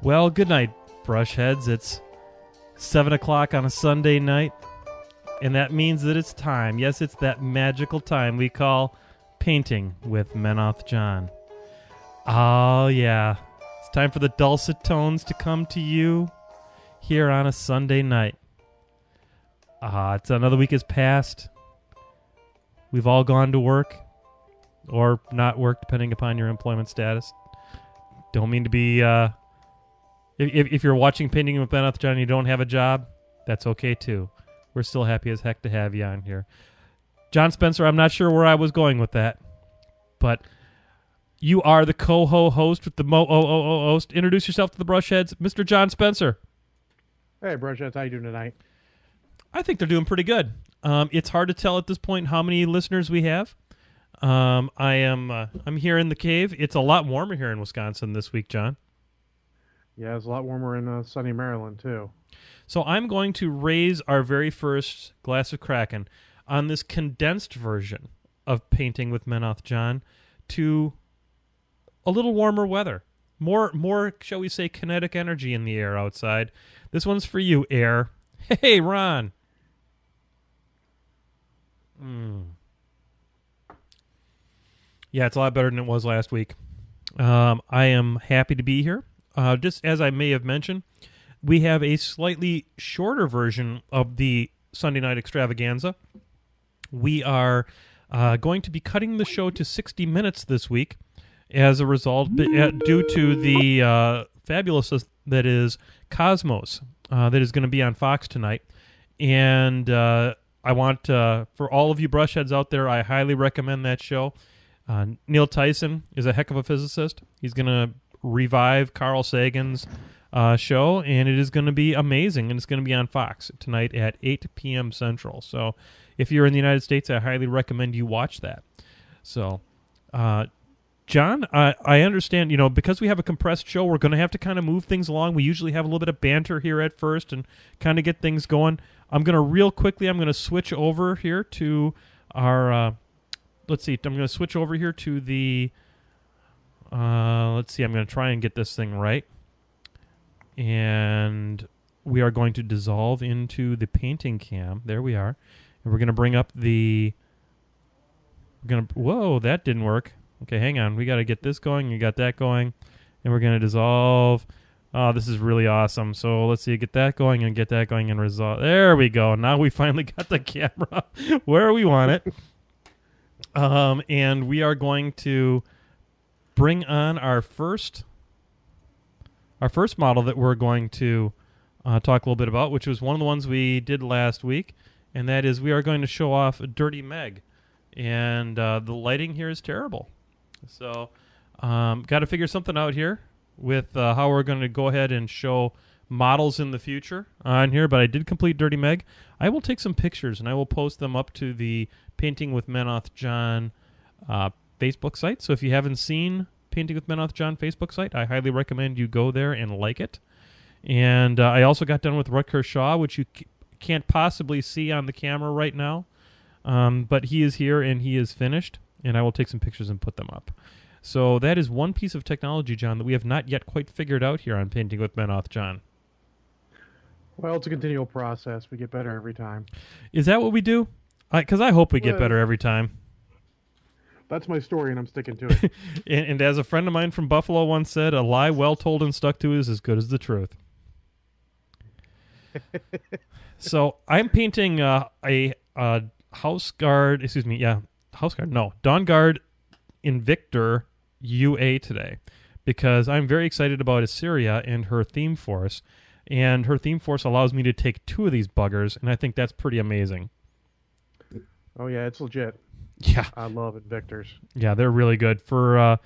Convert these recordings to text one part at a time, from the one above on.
Well, good night, brushheads. It's 7 o'clock on a Sunday night, and that means that it's time. Yes, it's that magical time we call painting with MenothJohn. Oh, yeah. It's time for the dulcet tones to come to you here on a Sunday night. It's another week has passed. We've all gone to work, or not work, depending upon your employment status. Don't mean to be... If you're watching Painting with MenothJohn and you don't have a job, that's okay too. We're still happy as heck to have you on here. John Spencer, I'm not sure where I was going with that, but you are the co-host with the host. Introduce yourself to the Brushheads, Mr. John Spencer. Hey, Brushheads, how you doing tonight? I think they're doing pretty good. It's hard to tell at this point how many listeners we have. I'm here in the cave. It's a lot warmer here in Wisconsin this week, John. Yeah, it's a lot warmer in sunny Maryland, too. So I'm going to raise our very first glass of Kraken on this condensed version of Painting with MenothJohn to a little warmer weather. More, shall we say, kinetic energy in the air outside. This one's for you, air. Hey, Ron. Yeah, it's a lot better than it was last week. I am happy to be here. Just as I may have mentioned, we have a slightly shorter version of the Sunday Night Extravaganza. We are going to be cutting the show to 60 minutes this week as a result, due to the fabulousness that is Cosmos, that is going to be on Fox tonight. And I want, for all of you brushheads out there, I highly recommend that show. Neil Tyson is a heck of a physicist. He's going to revive Carl Sagan's show, and it is going to be amazing, and it's going to be on Fox tonight at 8 p.m. Central. So if you're in the United States, I highly recommend you watch that. So, John, I understand, because we have a compressed show, we're going to have to kind of move things along. We usually have a little bit of banter here at first and kind of get things going. I'm going to switch over here to our, let's see, I'm going to switch over here to the... let's see, I'm going to try and get this thing right. And we are going to dissolve into the painting cam. There we are. And we're going to bring up the... Whoa, that didn't work. Okay, hang on. We got to get this going. You got that going. And we're going to dissolve. Oh, this is really awesome. So let's see, get that going and get that going and resolve. There we go. Now we finally got the camera where we want it. And we are going to bring on our first model that we're going to talk a little bit about, which was one of the ones we did last week, and that is we are going to show off Dirty Meg. And the lighting here is terrible. So got to figure something out here with how we're going to go ahead and show models in the future on here, but I did complete Dirty Meg. I will take some pictures, and I will post them up to the Painting with MenothJohn Facebook site. So if you haven't seen Painting with MenothJohn Facebook site, I highly recommend you go there and like it. And I also got done with Rutger Shaw, which you can't possibly see on the camera right now. But he is here and he is finished, and I will take some pictures and put them up. So that is one piece of technology, John, that we have not yet quite figured out here on Painting with MenothJohn. Well, it's a continual process. We get better every time. Is that what we do? Because I hope we get better every time. That's my story, and I'm sticking to it. and as a friend of mine from Buffalo once said, a lie well told and stuck to is as good as the truth. So I'm painting a House Guard, Dawn Guard Invictor UA today, because I'm very excited about Assyria and her theme force, and her theme force allows me to take two of these buggers, and I think that's pretty amazing. Oh yeah, it's legit. Yeah, I love Invictors. Yeah, they're really good. For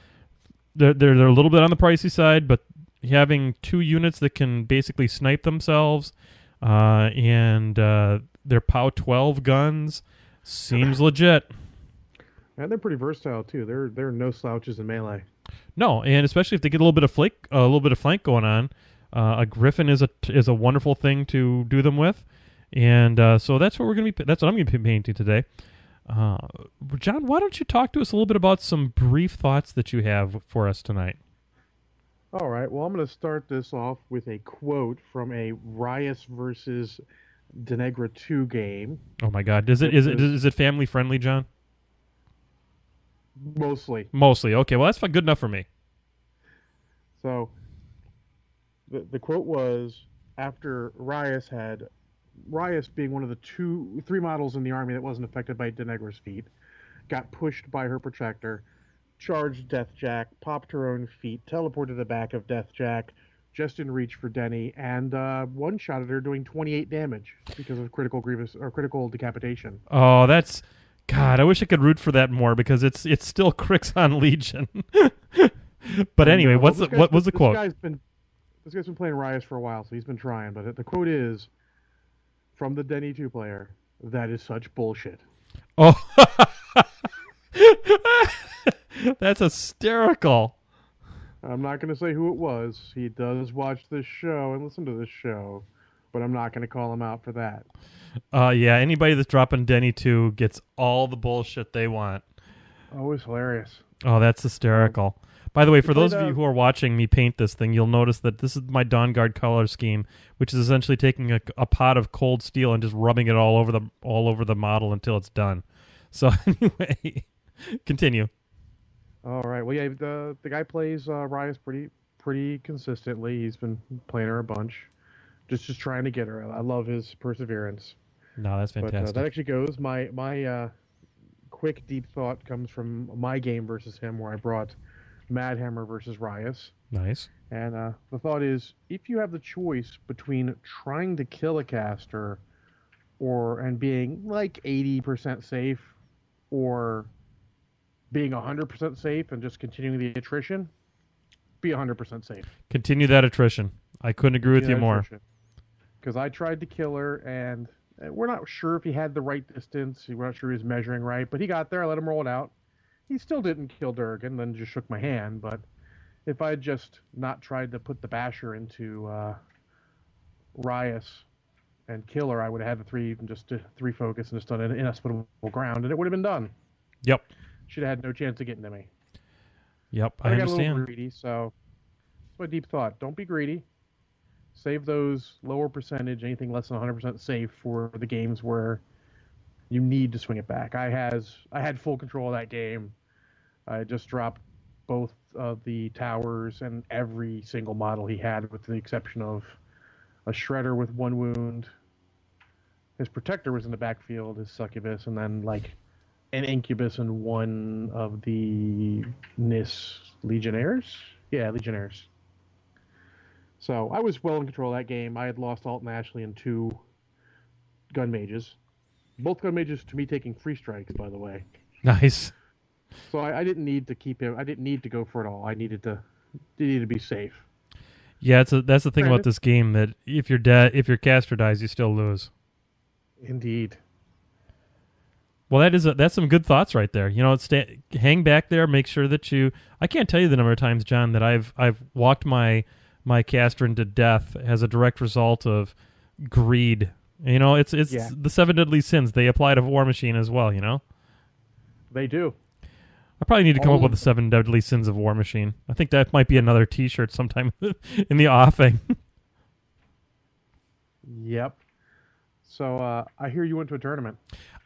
they're a little bit on the pricey side, but having two units that can basically snipe themselves, and their POW 12 guns seems legit. And they're pretty versatile too. They're no slouches in melee. No, and especially if they get a little bit of flank going on, a Griffin is a wonderful thing to do them with, and so that's what I'm going to be painting today. John, why don't you talk to us a little bit about some brief thoughts that you have for us tonight? All right. Well, I'm going to start this off with a quote from a Riot versus Denegra 2 game, Oh my God! Is it which is it is is it family friendly, John? mostly. Mostly. Okay. Well, that's good enough for me. So the quote was after Riot being one of the three models in the army that wasn't affected by Denegra's feat, got pushed by her protector, charged Deathjack, popped her own feet, teleported to the back of Deathjack, just in reach for Denny, and one-shotted her, doing 28 damage because of critical decapitation. Oh, that's God. I wish I could root for that more because it's still Cricks on Legion. But I anyway, know. Well, what was the quote? This guy's been playing Riot for a while, so he's been trying. But the quote is from the Denny 2 player. That is such bullshit. Oh, that's hysterical. I'm not going to say who it was. He does watch this show and listen to this show, but I'm not going to call him out for that. Yeah, anybody that's dropping Denny 2 gets all the bullshit they want. Oh, it's hilarious. Oh, that's hysterical. By the way, for those of you played, who are watching me paint this thing, you'll notice that this is my Dawn Guard color scheme, which is essentially taking a pot of cold steel and just rubbing it all over the model until it's done. So anyway, continue. All right. Well, yeah, the guy plays Riot pretty consistently. He's been playing her a bunch, just trying to get her. I love his perseverance. No, that's But fantastic. that actually goes. My quick deep thought comes from my game versus him, where I brought Madhammer versus Rias. Nice. And the thought is, if you have the choice between trying to kill a caster and being like 80% safe, or being 100% safe and just continuing the attrition, be 100% safe. Continue that attrition. I couldn't agree with you more. Because I tried to kill her, and we're not sure if he had the right distance. We're not sure he was measuring right, but he got there. I let him roll it out. He still didn't kill Durgan, then just shook my hand. But if I had just not tried to put the basher into Rias and kill her, I would have had the three focus and just done an inhospitable ground, and it would have been done. Yep. She'd have had no chance of getting to me. Yep, But I I got a little understand. greedy, so that's my deep thought. Don't be greedy. Save those lower percentage, anything less than 100% safe for the games where you need to swing it back. I had full control of that game. I just dropped both of the towers and every single model he had, with the exception of a Shredder with one wound. His Protector was in the backfield, his Succubus, and then like an Incubus and one of the Nis Legionnaires. Yeah, Legionnaires. So I was well in control of that game. I had lost Alt and Ashley and two gun mages. Both gun mages to me taking free strikes, by the way. Nice. So I didn't need to keep him. I didn't need to go for it all. I needed to be safe. Yeah, that's the thing about Granted. this game, that if your caster dies, you still lose. Indeed. Well, that's some good thoughts right there. You know, hang back there, make sure that you. I can't tell you the number of times, John, that I've walked my caster into death as a direct result of greed. You know, it's Yeah. the seven deadly sins. They apply to War Machine as well. You know, They do. I probably need to come All up with of the seven deadly sins of War Machine. I think that might be another T-shirt sometime in the offing. Yep. So I hear you went to a tournament.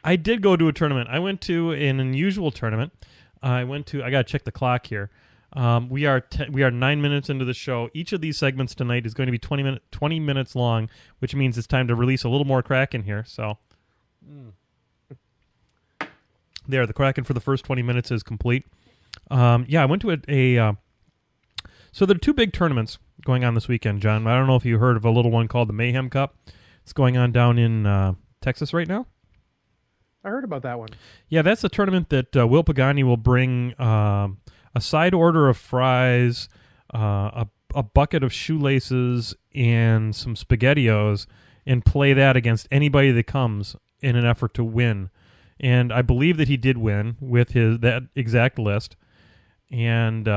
I did go to a tournament. I went to an unusual tournament. I gotta check the clock here. We are 9 minutes into the show. Each of these segments tonight is going to be 20 minutes long, which means it's time to release a little more Kraken here. So, there, the Kraken for the first 20 minutes is complete. I went to so there are two big tournaments going on this weekend, John. I don't know if you heard of a little one called the Mayhem Cup. It's going on down in Texas right now. I heard about that one. Yeah, that's a tournament that Will Pagani will bring a side order of fries, a bucket of shoelaces, and some SpaghettiOs, and play that against anybody that comes in an effort to win. And I believe that he did win with that exact list. And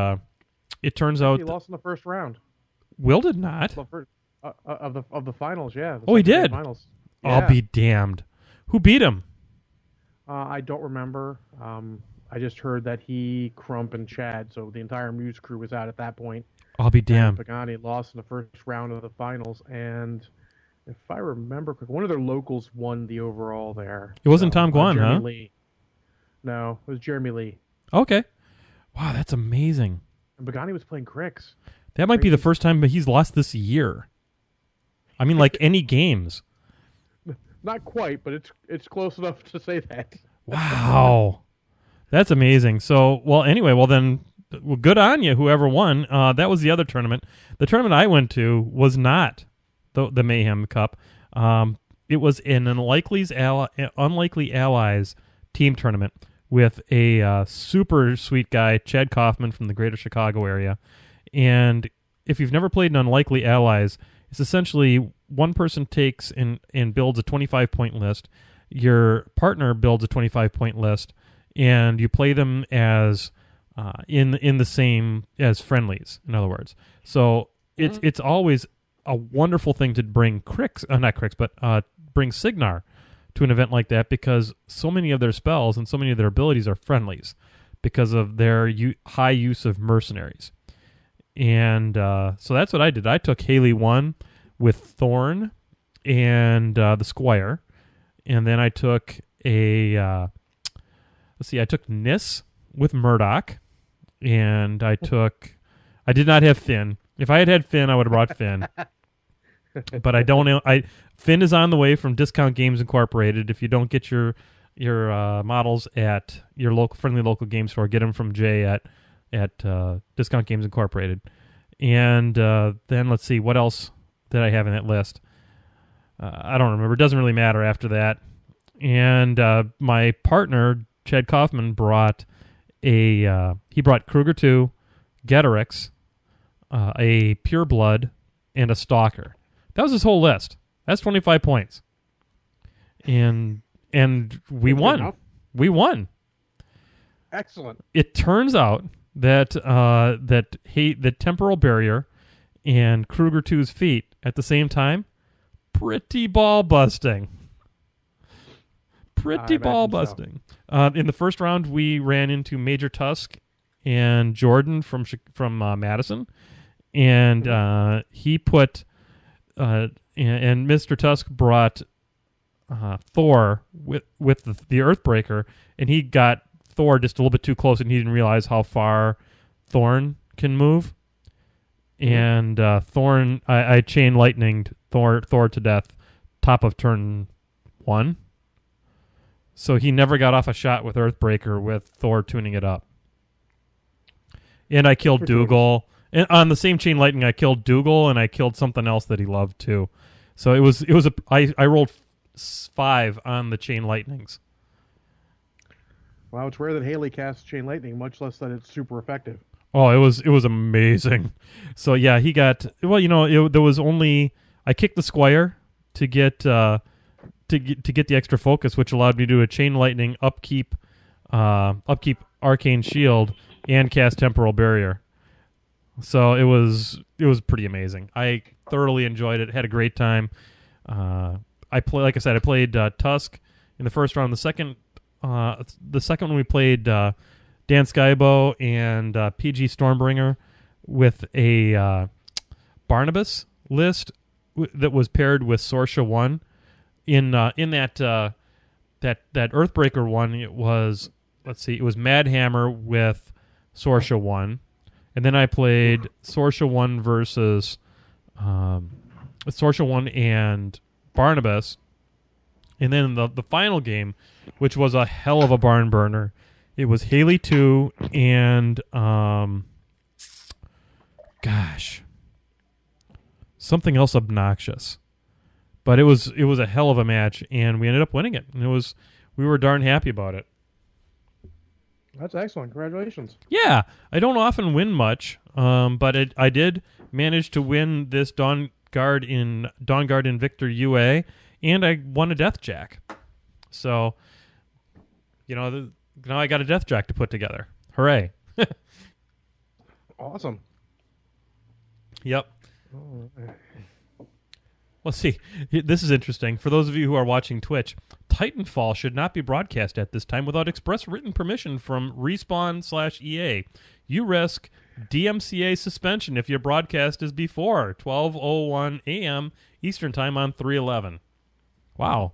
it turns out He lost in the first round. Will did not. The first, of the finals, yeah. Oh, he second did? finals. I'll Yeah. be damned. Who beat him? I don't remember. I just heard that he, Crump, and Chad, so the entire Muse crew was out at that point, I'll be and damned. Pagani lost in the first round of the finals. And if I remember correctly, one of their locals won the overall there. It wasn't Tom Guan, Jeremy huh? Lee. No, it was Jeremy Lee. Okay. Wow, that's amazing. And Pagani was playing Crix. That might be the first time he's lost this year. I mean, like any games. Not quite, but it's close enough to say that. Wow. That's amazing. So, then, good on you, whoever won. That was the other tournament. The tournament I went to was not the Mayhem Cup. It was an Unlikely Allies team tournament with a super sweet guy, Chad Kaufman from the greater Chicago area. And if you've never played an Unlikely Allies, it's essentially one person takes and builds a 25-point list. Your partner builds a 25-point list, and you play them as in the same as friendlies. In other words, so it's always a wonderful thing to bring bring Signar to an event like that, because so many of their spells and so many of their abilities are friendlies because of their high use of mercenaries. And so that's what I did. I took Haley 1 with Thorn and the Squire. And then I took I took Nis with Murdoch. And I did not have Finn. If I had had Finn, I would have brought Finn. But I don't know. Finn is on the way from Discount Games Incorporated. If you don't get your models at your friendly local game store, get them from Jay at Discount Games Incorporated. And then let's see, what else did I have in that list? I don't remember. It doesn't really matter after that. And my partner, Chad Kaufman, brought Kruger 2, Getorix, a Pure Blood, and a Stalker. That was his whole list. That's 25 points. And we won. We won. Excellent. It turns out that that Temporal Barrier and Kruger 2's feat at the same time, pretty ball busting. Pretty ball busting. So. In the first round, we ran into Major Tusk and Jordan from Madison, and he put and Mr. Tusk brought Thor with the Earthbreaker, and he got Thor just a little bit too close, and he didn't realize how far Thorn can move. And Thorn, I chain lightninged Thor to death, top of turn 1. So he never got off a shot with Earthbreaker with Thor tuning it up. And I killed Dougal. And on the same chain lightning, I killed Dougal, and I killed something else that he loved too. So I rolled 5 on the chain lightnings. Wow, it's rare that Haley casts chain lightning, much less that it's super effective. Oh, it was amazing. So yeah, he got there was only I kicked the Squire to get the extra focus, which allowed me to do a chain lightning, upkeep arcane shield, and cast temporal barrier. So it was pretty amazing. I thoroughly enjoyed it. Had a great time. I played Tusk in the first round. The second one we played Dan Skybo and PG Stormbringer with a Barnabas list that was paired with Sorsha 1. In that Earthbreaker one, it was Madhammer with Sorsha 1. And then I played Sorsha 1 versus Sorsha 1 and Barnabas. And then the final game, which was a hell of a barn burner, it was Haley 2 and something else obnoxious. But it was a hell of a match, and we ended up winning it. And we were darn happy about it. That's excellent. Congratulations. Yeah, I don't often win much, but I did manage to win this Dawn Guard Invictor UA, and I won a Death Jack. So, now I got a Death Jack to put together. Hooray. Awesome. Yep. Well, see, this is interesting. For those of you who are watching Twitch, Titanfall should not be broadcast at this time without express written permission from Respawn/EA. You risk DMCA suspension if your broadcast is before 12:01 a.m. Eastern Time on 3/11. Wow.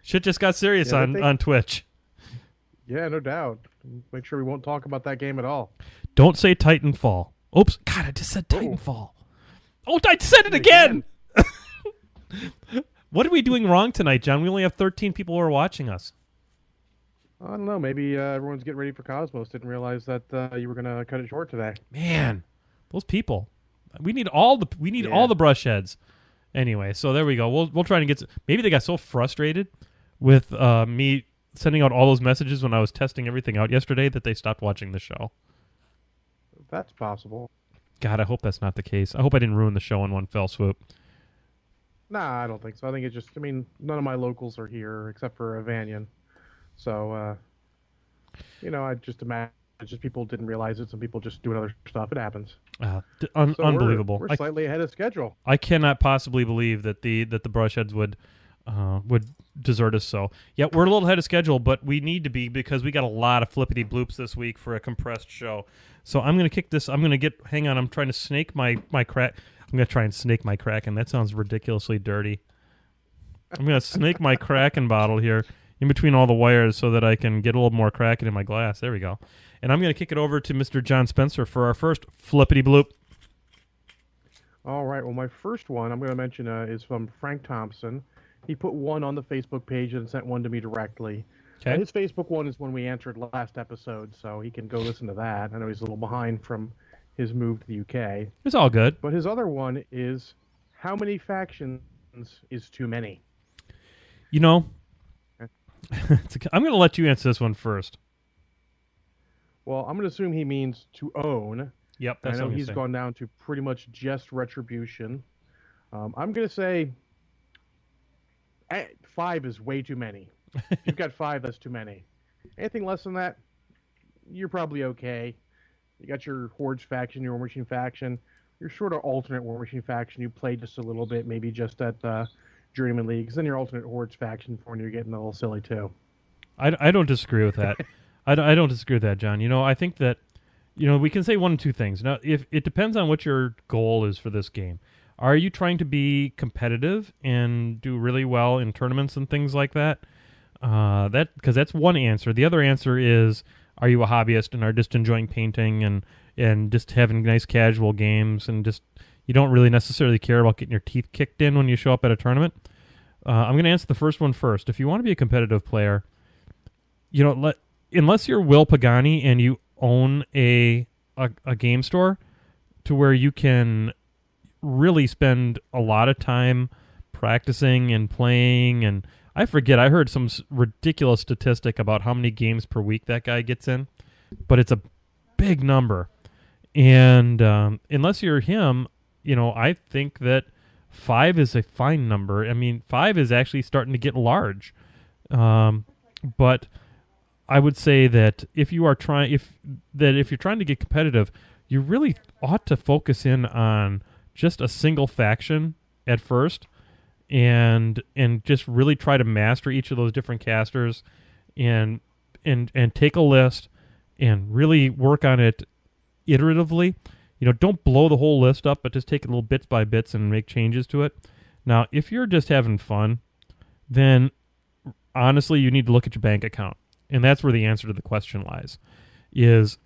Shit just got serious on Twitch. Yeah, no doubt. Make sure we won't talk about that game at all. Don't say Titanfall. Oops. God, I just said Titanfall. Oh, I said it again! What are we doing wrong tonight, John? We only have 13 people who are watching us. I don't know. Maybe everyone's getting ready for Cosmos. Didn't realize that you were going to cut it short today. Man, those people. We need all the brush heads. Anyway, so there we go. We'll try to get. Maybe they got so frustrated with me sending out all those messages when I was testing everything out yesterday that they stopped watching the show. That's possible. God, I hope that's not the case. I hope I didn't ruin the show in one fell swoop. Nah, I don't think so. I think it's just, none of my locals are here except for Vanyan. So, I just imagine just people didn't realize it. Some people just doing other stuff. It happens. Unbelievable. We're slightly ahead of schedule. I cannot possibly believe that the brushheads would desert us so. Yeah, we're a little ahead of schedule, but we need to be because we got a lot of flippity bloops this week for a compressed show. So I'm going to kick this. Hang on. I'm trying to snake my crack. I'm going to try and snake my Kraken. That sounds ridiculously dirty. I'm going to snake my Kraken bottle here in between all the wires so that I can get a little more Kraken in my glass. There we go. And I'm going to kick it over to Mr. John Spencer for our first flippity bloop. All right. Well, my first one I'm going to mention is from Frank Thompson. He put one on the Facebook page and sent one to me directly. Okay. His Facebook one is when we answered last episode, so he can go listen to that. I know he's a little behind from his move to the UK. It's all good. But his other one is, how many factions is too many? I'm going to let you answer this one first. Well, I'm going to assume he means to own. Yep, that's I know what he's gone down to pretty much just Retribution. I'm going to say 5 is way too many. If you've got 5, that's too many. Anything less than that, you're probably okay. You got your Hordes faction, your War Machine faction, your sort of alternate War Machine faction. You play just a little bit, maybe just at Journeyman Leagues. Then your alternate Hordes faction for when you're getting a little silly too. I don't disagree with that. I don't disagree with that, John. I think that we can say one of two things. Now, if it depends on what your goal is for this game. Are you trying to be competitive and do really well in tournaments and things like that? Because that's one answer. The other answer is, are you a hobbyist and are just enjoying painting and just having nice casual games and just you don't really necessarily care about getting your teeth kicked in when you show up at a tournament? I'm going to answer the first one first. If you want to be a competitive player, unless you're Will Pagani and you own a game store to where you can really spend a lot of time practicing and playing, and I forget, I heard some ridiculous statistic about how many games per week that guy gets in, but it's a big number. And unless you're him, I think that 5 is a fine number. I mean, 5 is actually starting to get large. But I would say that if you're trying to get competitive, you really ought to focus in on just a single faction at first, and just really try to master each of those different casters, and take a list and really work on it iteratively. Don't blow the whole list up, but just take it little bits by bits and make changes to it. Now, if you're just having fun, then honestly, you need to look at your bank account. And that's where the answer to the question lies, is,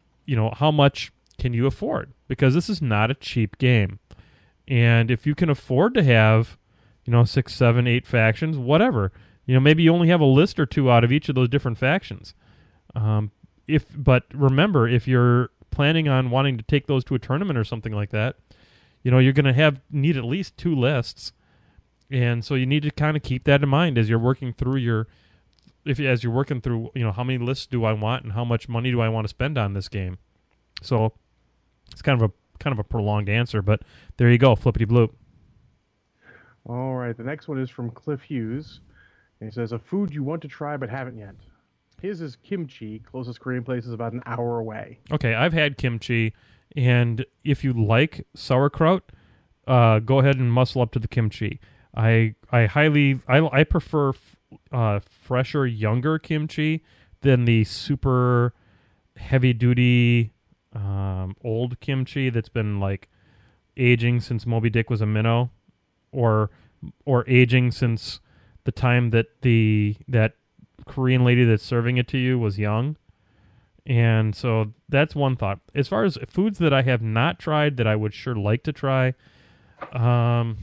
how much can you afford? Because this is not a cheap game. And if you can afford to have, 6, 7, 8 factions, whatever, maybe you only have a list or two out of each of those different factions. But remember, if you're planning on wanting to take those to a tournament or something like that, you're going to need at least 2 lists. And so you need to kind of keep that in mind as you're working through how many lists do I want and how much money do I want to spend on this game. So it's kind of a prolonged answer, but there you go, flippity bloop. All right, the next one is from Cliff Hughes. And he says, a food you want to try but haven't yet. His is kimchi. Closest Korean place is about an hour away. Okay, I've had kimchi, and if you like sauerkraut, go ahead and muscle up to the kimchi. I prefer fresher, younger kimchi than the super heavy duty old kimchi that's been like aging since Moby Dick was a minnow, or aging since the time that that Korean lady that's serving it to you was young. And so that's one thought. As far as foods that I have not tried that I would sure like to try, God,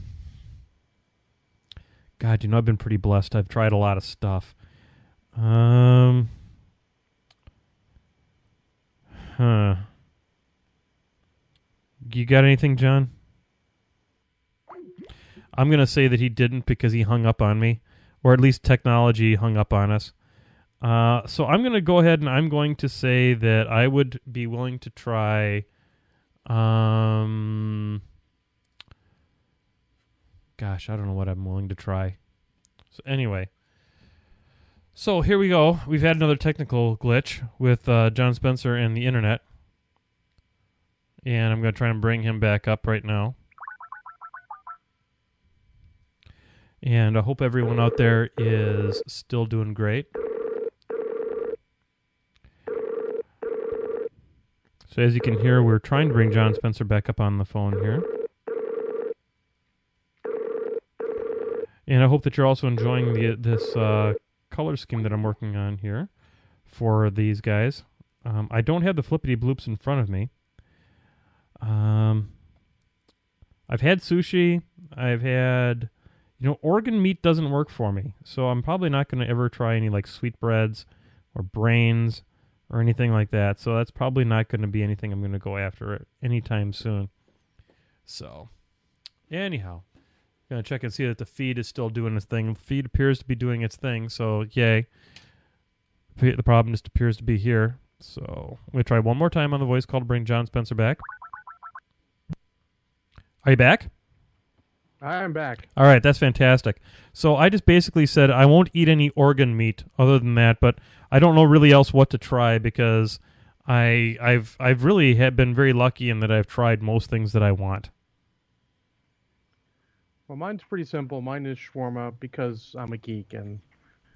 I've been pretty blessed. I've tried a lot of stuff. Huh. You got anything, John? I'm going to say that he didn't because he hung up on me, or at least technology hung up on us. So I'm going to go ahead and I'm going to say that I would be willing to try. Gosh, I don't know what I'm willing to try. So anyway, so here we go. We've had another technical glitch with John Spencer and the internet, and I'm going to try and bring him back up right now. And I hope everyone out there is still doing great. So as you can hear, we're trying to bring John Spencer back up on the phone here. And I hope that you're also enjoying this color scheme that I'm working on here for these guys. I don't have the Flippity Bloops in front of me. I've had sushi. I've had... organ meat doesn't work for me, so I'm probably not going to ever try any like sweetbreads or brains or anything like that. So that's probably not going to be anything I'm going to go after anytime soon. So, anyhow, going to check and see that the feed is still doing its thing. The feed appears to be doing its thing, so yay. The problem just appears to be here. So, I'm going to try one more time on the voice call to bring John Spencer back. Are you back? I am back. All right, that's fantastic. So I just basically said I won't eat any organ meat other than that, but I don't know really else what to try because I've really been very lucky in that I've tried most things that I want. Well, mine's pretty simple. Mine is shawarma because I'm a geek and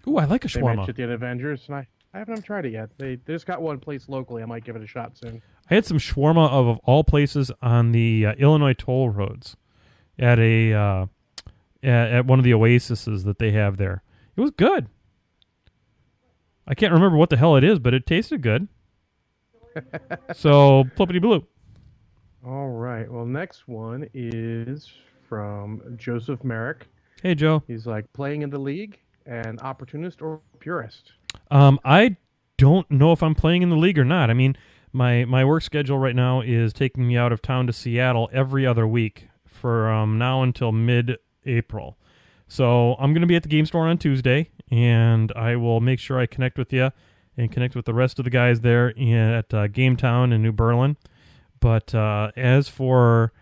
Ooh, I like a they shawarma. mentioned it in Avengers, and I haven't tried it yet. They just got one place locally. I might give it a shot soon. I had some shawarma of all places on the Illinois toll roads at at one of the oases that they have there. It was good. I can't remember what the hell it is, but it tasted good. So, Flippity Bloop. All right. Well, next one is from Joseph Merrick. Hey, Joe. He's like, playing in the league, an opportunist or purist? I don't know if I'm playing in the league or not. I mean, my work schedule right now is taking me out of town to Seattle every other week for now until mid-April. So I'm going to be at the game store on Tuesday, and I will make sure I connect with you and connect with the rest of the guys there at Game Town in New Berlin. But as for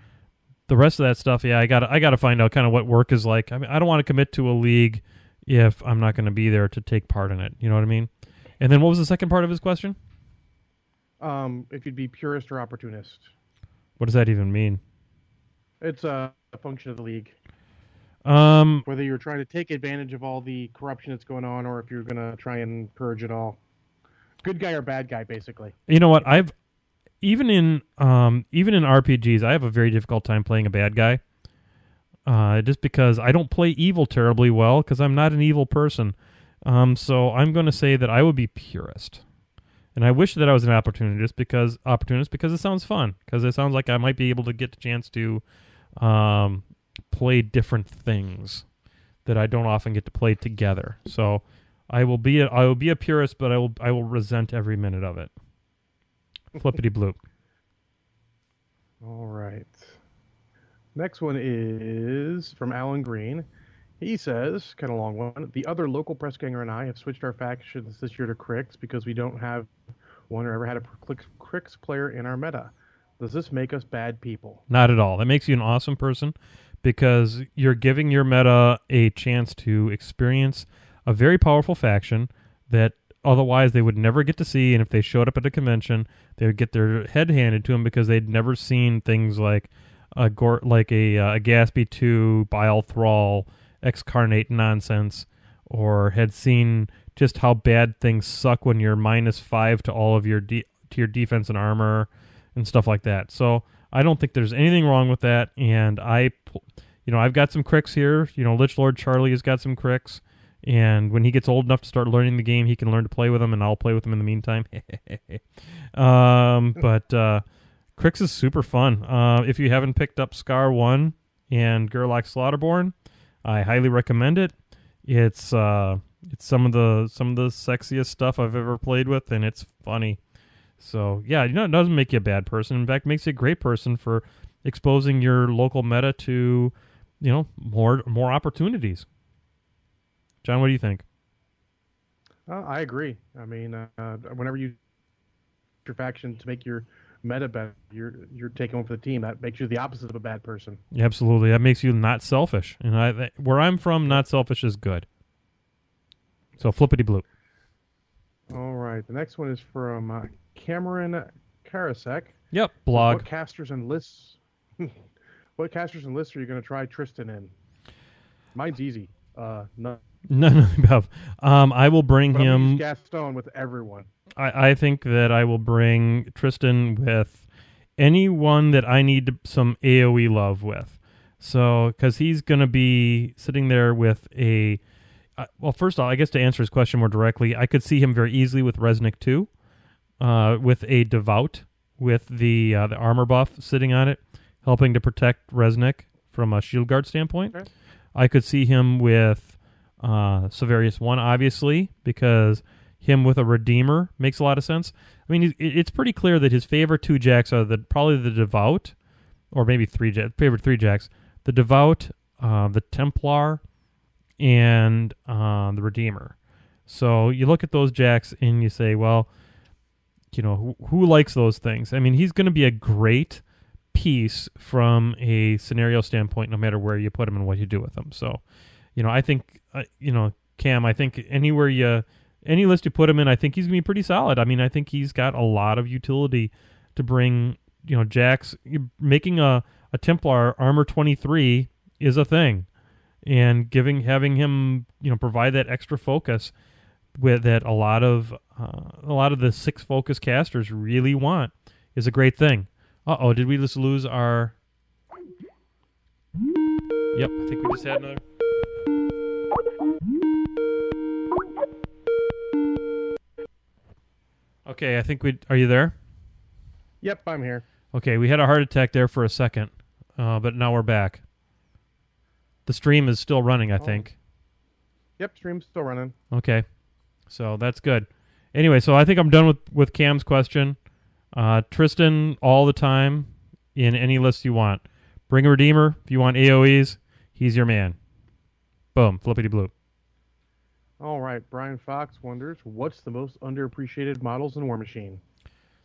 the rest of that stuff, yeah, I got to find out kind of what work is like. I mean, I don't want to commit to a league if I'm not going to be there to take part in it. You know what I mean? And then what was the second part of his question? If you'd be purist or opportunist. What does that even mean? It's a function of the league. Whether you're trying to take advantage of all the corruption that's going on, or if you're going to try and purge it all. Good guy or bad guy, basically. You know what? Even in RPGs, I have a very difficult time playing a bad guy. Just because I don't play evil terribly well, because I'm not an evil person. So I'm going to say that I would be purist. And I wish that I was an opportunist because it sounds fun. Because it sounds like I might be able to get the chance to play different things that I don't often get to play together. So I will be a purist, but I will resent every minute of it. Flippity bloop. All right. Next one is from Alan Green. He says, kind of long one, the other local press ganger and I have switched our factions this year to Crix because we don't have one or ever had a Crix player in our meta. Does this make us bad people? Not at all. That makes you an awesome person because you're giving your meta a chance to experience a very powerful faction that otherwise they would never get to see, and if they showed up at a convention, they would get their head handed to them because they'd never seen things like a Gatsby 2 Bile Thrall Excarnate nonsense, or had seen just how bad things suck when you're -5 to all of your to your defense and armor and stuff like that. So I don't think there's anything wrong with that. And I've got some cricks here. Lich Lord Charlie has got some cricks. And when he gets old enough to start learning the game, he can learn to play with them, and I'll play with them in the meantime. But Crix is super fun. If you haven't picked up Scar 1 and Gerlach Slaughterborn, I highly recommend it. It's some of the sexiest stuff I've ever played with, and it's funny. So yeah, it doesn't make you a bad person. In fact, it makes you a great person for exposing your local meta to, more opportunities. John, what do you think? I agree. I mean, whenever you your faction to make your meta better, you're taking one for the team. That makes you the opposite of a bad person. Yeah, absolutely. That makes you not selfish. And where I'm from, not selfish is good. So Flippity Bloop. All right. The next one is from Cameron Karasek. Yep, blog. What casters and lists are you going to try Tristan in? Mine's easy. No. No. I will bring but him. Use Gaston with everyone. I think that I will bring Tristan with anyone that I need some AoE love with. So, because he's going to be sitting there with a. Well, first of all, I guess to answer his question more directly, I could see him very easily with Resnick 2, with a Devout, with the armor buff sitting on it, helping to protect Resnick from a shield guard standpoint. Okay. I could see him with Severius 1, obviously, because him with a Redeemer makes a lot of sense. I mean, it's pretty clear that his favorite 2 jacks are probably the Devout, or maybe favorite 3 jacks, the Devout, the Templar, and the Redeemer. So you look at those jacks and you say, well, who likes those things? I mean, he's going to be a great piece from a scenario standpoint, no matter where you put him and what you do with him. So, I think, Cam, I think any list you put him in, I think he's going to be pretty solid. I mean, I think he's got a lot of utility to bring, jacks. Making a Templar armor 23 is a thing. And having him, provide that extra focus with that a lot of the 6 focus casters really want is a great thing. Did we just lose our? Yep, I think we just had another. Okay, I think are you there? Yep, I'm here. Okay, we had a heart attack there for a second, but now we're back. The stream is still running, I think. Yep, stream's still running. Okay, so that's good. Anyway, so I think I'm done with Cam's question. Tristan all the time in any list you want. Bring a Redeemer. If you want AoEs, he's your man. Boom, Flippity Bloop. All right, Brian Fox wonders, what's the most underappreciated models in War Machine?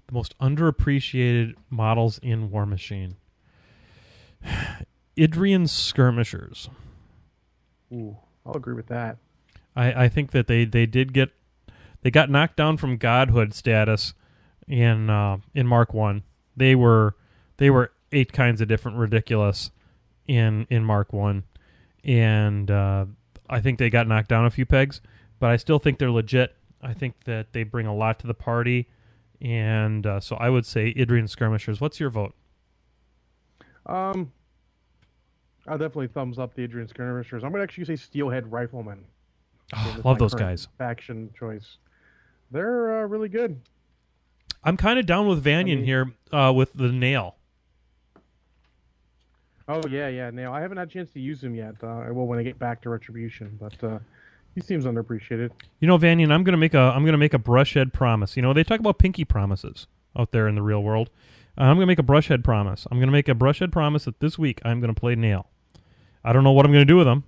The most underappreciated models in War Machine. Idrian Skirmishers. Ooh, I'll agree with that. I think that they got knocked down from godhood status in Mark 1. They were 8 kinds of different ridiculous in Mark 1. And I think they got knocked down a few pegs, but I still think they're legit. I think that they bring a lot to the party. And so I would say Idrian Skirmishers. What's your vote? I'll definitely thumbs up the Idrian Skirmishers. I'm going to actually say Steelhead Riflemen. Love those guys. Faction choice. They're really good. I'm kind of down with Vanyan here with the Nail. Oh, yeah, Nail. I haven't had a chance to use him yet. I will when I get back to Retribution, but he seems underappreciated. Vanyan, I'm going to make a brushhead promise. They talk about pinky promises out there in the real world. I'm going to make a brushhead promise. I'm going to make a brushhead promise that this week I'm going to play Nail. I don't know what I'm going to do with him,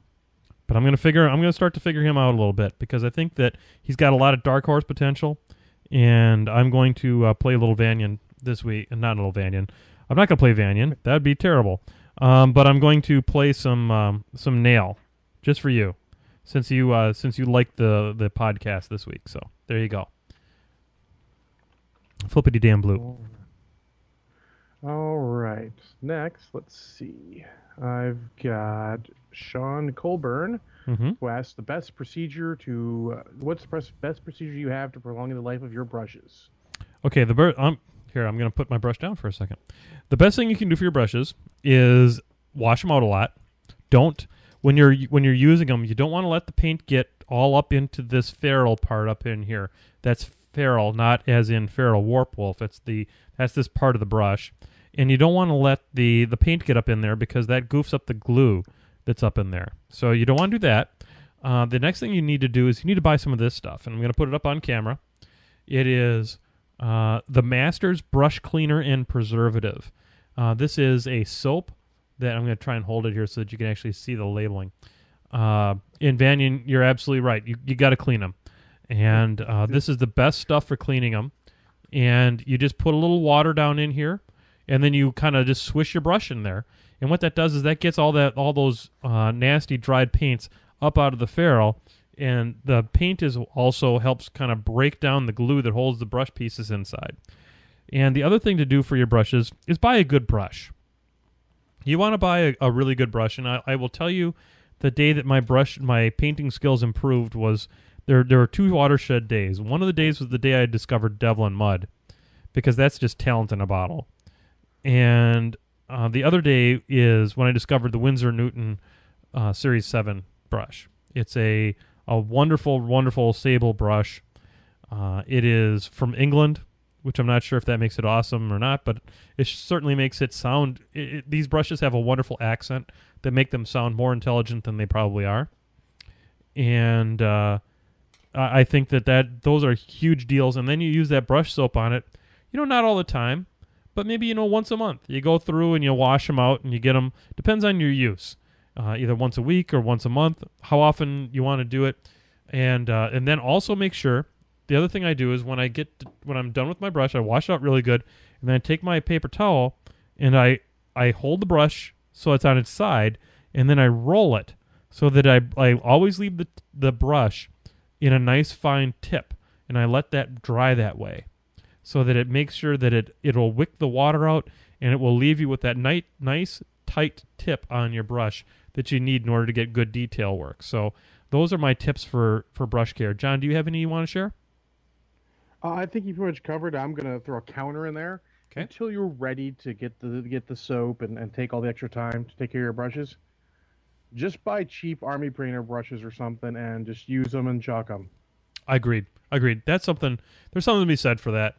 but I'm going to start to figure him out a little bit because I think that he's got a lot of dark horse potential, and I'm going to play a little Vanyan this week. Not a little Vanyan. I'm not going to play Vanyan. That'd be terrible. But I'm going to play some Nail just for you, since you liked the podcast this week. So there you go. Flippity damn blue. All right. Next, let's see. I've got Sean Colburn, Mm-hmm. who asked the best procedure to what's the best procedure you have to prolonging the life of your brushes? Okay, here. I'm going to put my brush down for a second. The best thing you can do for your brushes is wash them out a lot. Don't when you're using them, you don't want to let the paint get all up into this ferrule part up in here. That's ferrule, not as in feral warp wolf. That's this part of the brush, and you don't want to let the paint get up in there because that goofs up the glue that's up in there. So you don't want to do that. The next thing you need to do is you need to buy some of this stuff, and I'm going to put it up on camera. It is the Masters Brush Cleaner and Preservative. This is a soap that I'm going to try and hold it here so that you can actually see the labeling. In Vanian, you're absolutely right. You got to clean them. And this is the best stuff for cleaning them. And you just put a little water down in here, and then you kind of just swish your brush in there. And what that does is that gets all those nasty dried paints up out of the ferrule, and the paint also helps kind of break down the glue that holds the brush pieces inside. And the other thing to do for your brushes is buy a good brush. You want to buy a really good brush, and I will tell you the day that my painting skills improved was there were two watershed days. One of the days was the day I discovered Devlin Mud, because that's just talent in a bottle. And the other day is when I discovered the Winsor Newton Series 7 brush. It's a wonderful, wonderful sable brush. It is from England, which I'm not sure if that makes it awesome or not, but it certainly makes it sound... these brushes have a wonderful accent that make them sound more intelligent than they probably are. And I think that those are huge deals. And then you use that brush soap on it. Not all the time, but maybe, once a month. You go through and you wash them out and you get them. Depends on your use. Either once a week or once a month, how often you want to do it. And then also make sure, the other thing I do is when I'm done with my brush, I wash it out really good, and then I take my paper towel and I hold the brush so it's on its side, and then I roll it so that I always leave the brush in a nice fine tip, and I let that dry that way so that it makes sure that it'll wick the water out, and it will leave you with that nice tight tip on your brush that you need in order to get good detail work. So those are my tips for brush care. John, do you have any you want to share? I think you pretty much covered. I'm going to throw a counter in there. Okay. Until you're ready to get the soap and take all the extra time to take care of your brushes, just buy cheap army painter brushes or something and just use them and chalk them. Agreed. There's something to be said for that.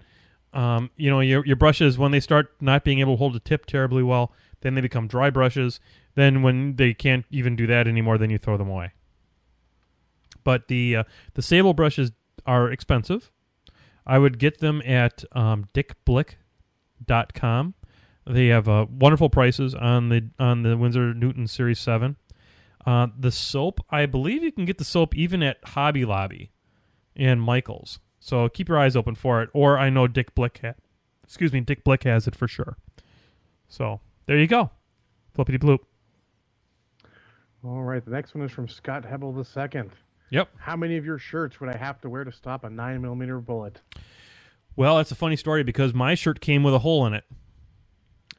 Your brushes, when they start not being able to hold a tip terribly well, then they become dry brushes. Then when they can't even do that anymore, then you throw them away. But the sable brushes are expensive. I would get them at dickblick.com. They have wonderful prices on the Winsor Newton Series 7. The soap, I believe you can get the soap even at Hobby Lobby and Michael's. So keep your eyes open for it. Or I know Dick Blick has it for sure. So there you go. Flippity bloop. All right, the next one is from Scott Hebel II. Yep. How many of your shirts would I have to wear to stop a 9mm bullet? Well, that's a funny story because my shirt came with a hole in it.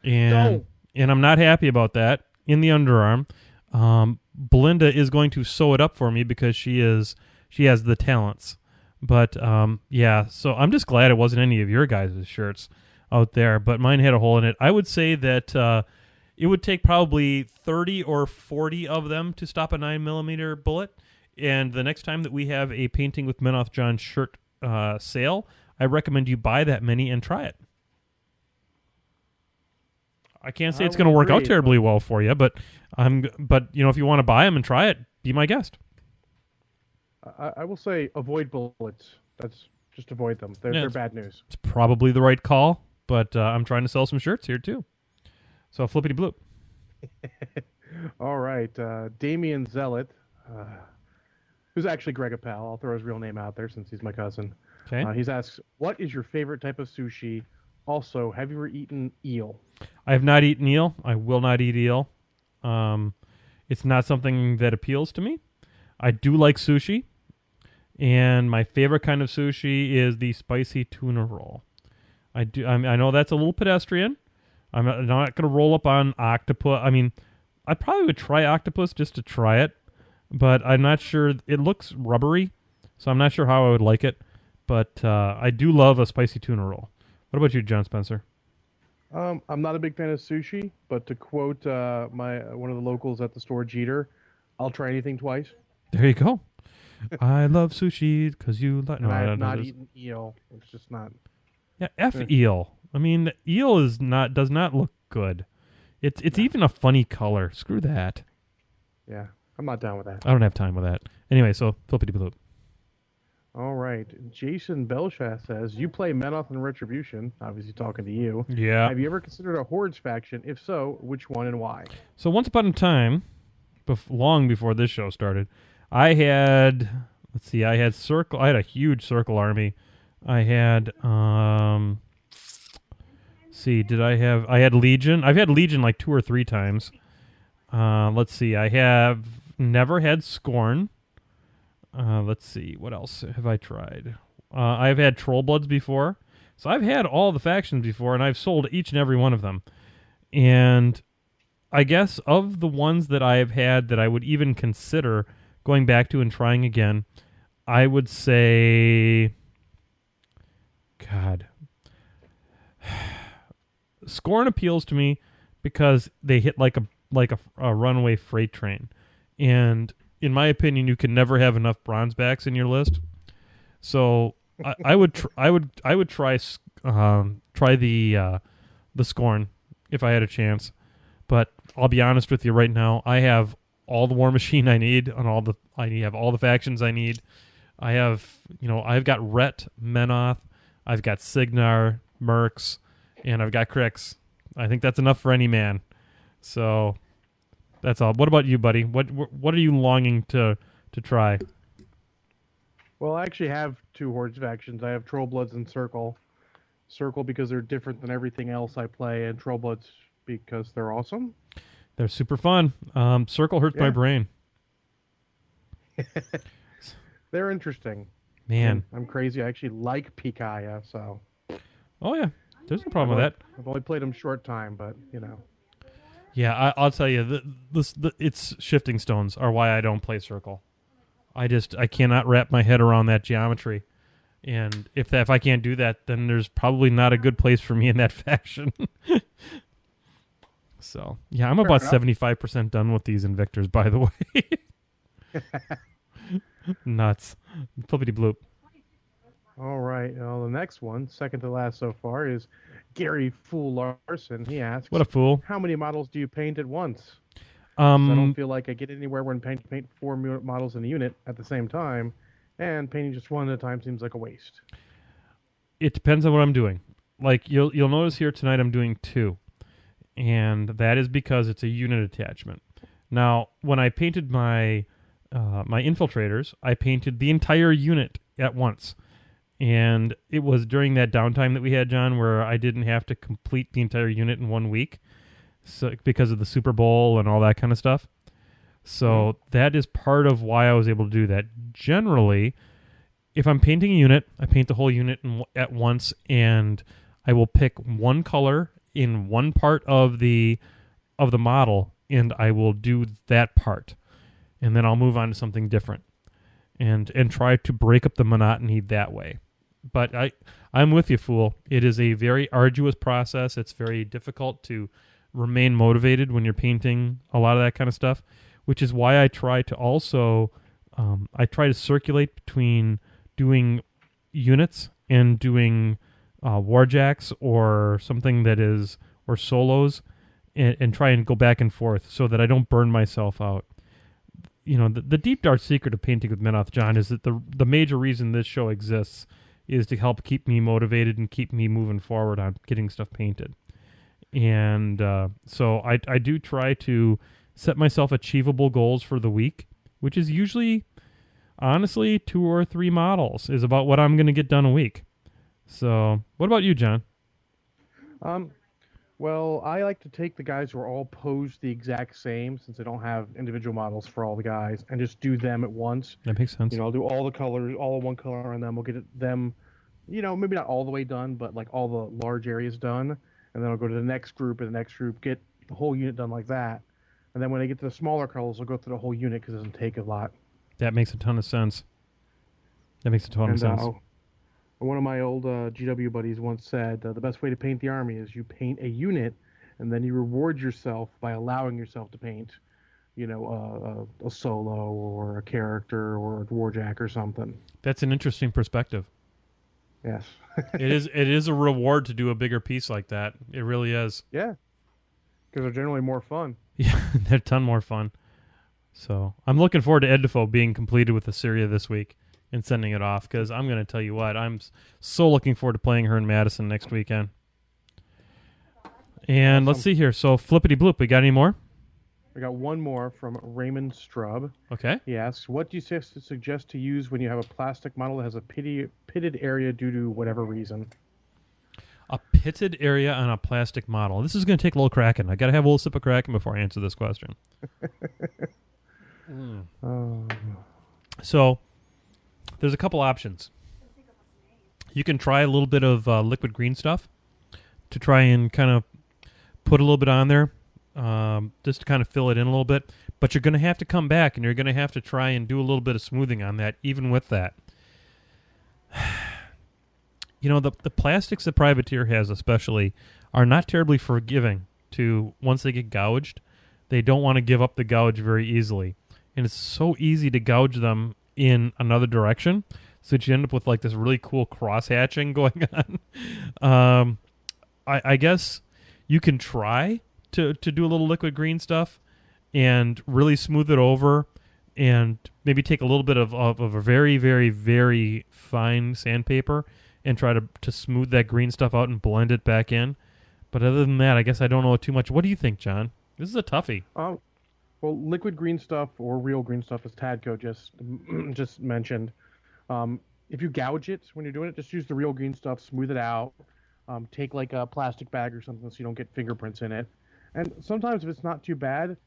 And I'm not happy about that. In the underarm. Belinda is going to sew it up for me because she has the talents. But so I'm just glad it wasn't any of your guys' shirts out there, but mine had a hole in it. I would say that it would take probably 30 or 40 of them to stop a 9mm bullet. And the next time that we have a Painting with MenothJohn shirt sale, I recommend you buy that many and try it. I can't say it's going to work out terribly well for you, but if you want to buy them and try it, be my guest. I will say avoid bullets. Just avoid them. They're bad news. It's probably the right call, but I'm trying to sell some shirts here too. So flippity bloop. All right, Damian Zealot, who's actually Greg Appel. I'll throw his real name out there since he's my cousin. Okay. He's asked, what is your favorite type of sushi? Also, have you ever eaten eel? I have not eaten eel. I will not eat eel. It's not something that appeals to me. I do like sushi, and my favorite kind of sushi is the spicy tuna roll. I know that's a little pedestrian, I'm not going to roll up on octopus. I mean, I probably would try octopus just to try it, but I'm not sure. It looks rubbery, so I'm not sure how I would like it. But I do love a spicy tuna roll. What about you, John Spencer? I'm not a big fan of sushi, but to quote my one of the locals at the store, Jeter, I'll try anything twice. There you go. I love sushi because you like. No, And I I have don't know. not eaten eel. It's just not. Yeah, F Eh, eel. I mean, eel does not look good. It's no. even a funny color. Screw that. Yeah, I'm not down with that. I don't have time with that. Anyway, so Flippity Bloop. All right. Jason Belshaw says, you play Menothohn Retribution, obviously talking to you. Yeah. Have you ever considered a Hordes faction? If so, which one and why? So once upon a time, long before this show started, I had I had circle. I had a huge circle army. I had did I had Legion. I've had Legion like 2 or 3 times. Let's see. I have never had Scorn. Let's see. What else have I tried? I've had Trollbloods before. So I've had all the factions before, and I've sold each and every one of them. And I guess of the ones that I've had that I would even consider going back to and trying again, I would say, God, Scorn appeals to me because they hit like a runaway freight train, and in my opinion, you can never have enough bronze backs in your list. So I would try the Scorn if I had a chance. But I'll be honest with you right now, I have all the War Machine I need on I have all the factions I need. I've got Rhett, Menoth, I've got Signar, Mercs, and I've got Crix. I think that's enough for any man. So that's all. What about you, buddy? What are you longing to try? Well, I actually have 2 Hordes factions. I have Trollbloods and Circle. Circle because they're different than everything else I play, and Trollbloods because they're awesome. They're super fun. Circle hurts my brain. They're interesting. Man. I'm crazy. I actually like MkII, so. Oh, yeah. There's no problem with that. I've only played them short time, but, you know. Yeah, I'll tell you, it's shifting stones are why I don't play Circle. I cannot wrap my head around that geometry. And if I can't do that, then there's probably not a good place for me in that faction. So, yeah, I'm about 75% done with these Invictors, by the way. Nuts. Flippity bloop. All right. Well, the next one, second to last so far, is Gary Fool Larson. He asks, What a fool. How many models do you paint at once? I I don't feel like I get anywhere when paint 4 models in a unit at the same time, and painting just one at a time seems like a waste. It depends on what I'm doing. Like you'll notice here tonight I'm doing 2. And that is because it's a unit attachment. Now, when I painted my infiltrators, I painted the entire unit at once. And it was during that downtime that we had, John, where I didn't have to complete the entire unit in 1 week, so because of the Super Bowl and all that kind of stuff. So that is part of why I was able to do that. Generally, if I'm painting a unit, I paint the whole unit at once, and I will pick one color in one part of the model, and I will do that part, and then I'll move on to something different, and try to break up the monotony that way. But I'm with you, fool. It is a very arduous process. It's very difficult to remain motivated when you're painting a lot of that kind of stuff, which is why I try to also I try to circulate between doing units and doing warjacks or something that is, or solos, and try and go back and forth so that I don't burn myself out. You know, the deep dark secret of painting with MenothJohn is that the major reason this show exists is to help keep me motivated and keep me moving forward on getting stuff painted. And so I do try to set myself achievable goals for the week, which is usually, honestly, 2 or 3 models is about what I'm going to get done a week. So, what about you, John? Well, I like to take the guys who are all posed the exact same, since I don't have individual models for all the guys, and just do them at once. That makes sense. You know, I'll do all the colors, all one color on them. We'll get them, you know, maybe not all the way done, but like all the large areas done. and then I'll go to the next group, and the next group get the whole unit done like that. And then when they get to the smaller colors, I'll go through the whole unit because it doesn't take a lot. That makes a ton of sense. That makes a ton of sense. One of my old GW buddies once said the best way to paint the army is you paint a unit, and then you reward yourself by allowing yourself to paint, a solo or a character or a warjack or something. That's an interesting perspective. Yes. It is a reward to do a bigger piece like that. It really is. Yeah. Because they're generally more fun. Yeah, they're a ton more fun. So I'm looking forward to Edifo being completed with Assyria this week and sending it off, because I'm going to tell you what, I'm so looking forward to playing her in Madison next weekend. And Let's see here. So Flippity Bloop, we got any more? We got one more from Raymond Strub. Okay. He asks, what do you suggest to use when you have a plastic model that has a pitted area due to whatever reason? A pitted area on a plastic model. This is going to take a little cracking. I got to have a little sip of cracking before I answer this question. So there's a couple options. You can try a little bit of liquid green stuff to try and kind of put a little bit on there, just to kind of fill it in a little bit. But you're going to have to come back and you're going to have to try and do a little bit of smoothing on that, even with that. The plastics that Privateer has especially are not terribly forgiving to once they get gouged. They don't want to give up the gouge very easily. And it's so easy to gouge them in another direction, so that you end up with like this really cool cross-hatching going on. I guess you can try to do a little liquid green stuff and really smooth it over and maybe take a little bit of a very, very, very fine sandpaper and try to smooth that green stuff out and blend it back in. But other than that, I guess I don't know too much. What do you think, John? This is a toughie. Well, liquid green stuff or real green stuff, as Tadco just mentioned. If you gouge it when you're doing it, just use the real green stuff, smooth it out. Take like a plastic bag or something so you don't get fingerprints in it. And sometimes if it's not too bad,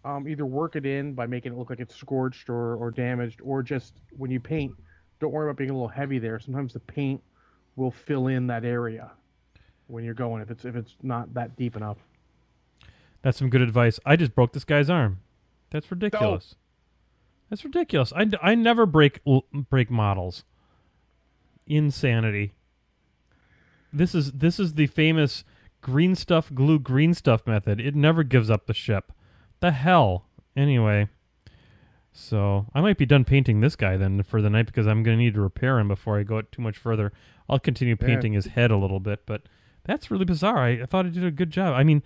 either work it in by making it look like it's scorched or damaged, or just when you paint, don't worry about being a little heavy there. Sometimes the paint will fill in that area when you're going, if it's not that deep enough. That's some good advice. I just broke this guy's arm. That's ridiculous. That's ridiculous. I never break models. Insanity. This is the famous green stuff glue green stuff method. It never gives up the ship. The hell. Anyway, so I might be done painting this guy then for the night, because I'm going to need to repair him before I go too much further. I'll continue painting his head a little bit, but that's really bizarre. I thought I did a good job. I mean,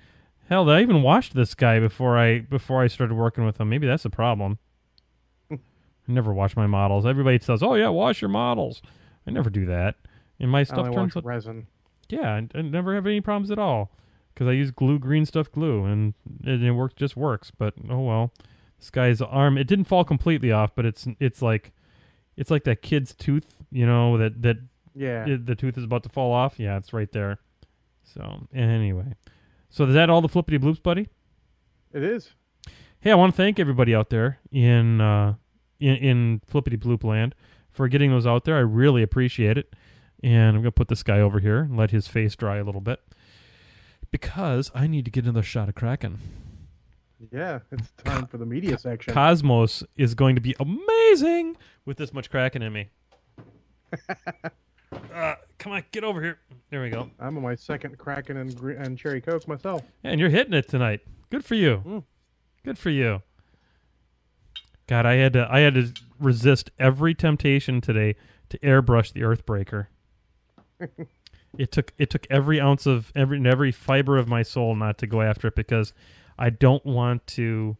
hell, I even washed this guy before I started working with him. Maybe that's a problem. I never wash my models. Everybody says, "Oh yeah, wash your models." I never do that, and my stuff turns out resin. Yeah, I never have any problems at all because I use green stuff glue, and it just works. But oh well, this guy's arm, it didn't fall completely off, but it's like that kid's tooth, that the tooth is about to fall off. Yeah, it's right there. So anyway, so is that all the flippity bloops, buddy? It is. Hey, I want to thank everybody out there in flippity bloop land for getting those out there. I really appreciate it. And I'm going to put this guy over here and let his face dry a little bit, because I need to get another shot of Kraken. Yeah, it's time for the media section. Cosmos is going to be amazing with this much Kraken in me. Come on, get over here. There we go. I'm on my second Kraken and Cherry Coke myself. Yeah, and you're hitting it tonight. Good for you. Good for you. God, I had to resist every temptation today to airbrush the Earthbreaker. It took every ounce of every fiber of my soul not to go after it, because I don't want to.